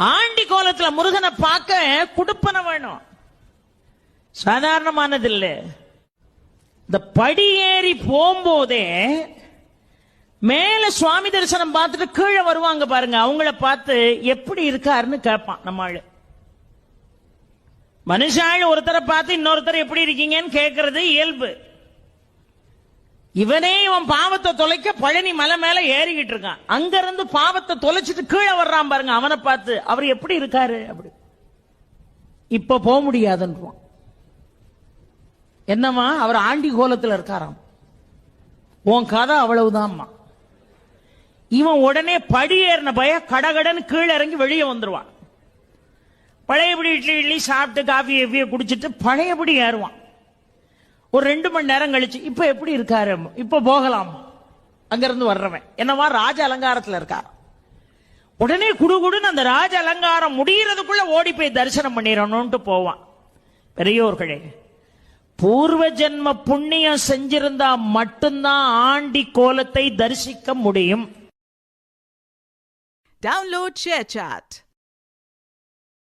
Aunty கோலத்துல முருகனை பார்க்க குடுப்பன வேணும், சாதாரணமானது இல்ல. இந்த படி ஏறி போகும்போதே மேல சுவாமி தரிசனம் பார்த்துட்டு கீழே வருவாங்க பாருங்க, அவங்கள பார்த்து எப்படி இருக்காருன்னு கேட்பான் நம்ம ஆளு. மனுஷாள் ஒருத்தரை பார்த்து இன்னொருத்தர் எப்படி இருக்கீங்கன்னு கேட்கறது இயல்பு. இவனே இவன் பாவத்தை தொலைக்க பழனி மலை மேல ஏறிக்கிட்டு இருக்கான், அங்க இருந்து பாவத்தை தொலைச்சிட்டு கீழே வர்றான் பாருங்க, அவனை பார்த்து அவர் எப்படி இருக்காரு அப்படி. இப்ப போக முடியாதுன்றான். என்னமா அவர் ஆண்டி கோலத்தில் இருக்காராம், உன் கதை அவ்வளவுதான்மா. இவன் உடனே படி ஏறின பய கடகடன்னு கீழே இறங்கி வெளியே வந்துருவான். பழையபடி இட்லி சாப்பிட்டு காஃபி எவ்விய குடிச்சிட்டு பழையபடி ஏறுவான். ஒரு 2 மணி நேரம் கழிச்சு இப்ப எப்படி இருக்காரு, இப்ப போகலாம். அங்கிருந்து வர்றவன் என்னவா ராஜ அலங்காரத்துல இருக்கார். உடனே குடுகுடுன்னு அந்த ராஜ அலங்காரம் முடியறதுக்குள்ள ஓடி போய் தரிசனம் பண்ணிடணும்ட்டு போவான். பெரியோர்களே, பூர்வ ஜென்ம புண்ணியம் செஞ்சிருந்தா மட்டும்தான் ஆண்டி கோலத்தை தரிசிக்க முடியும். Download ShareChat.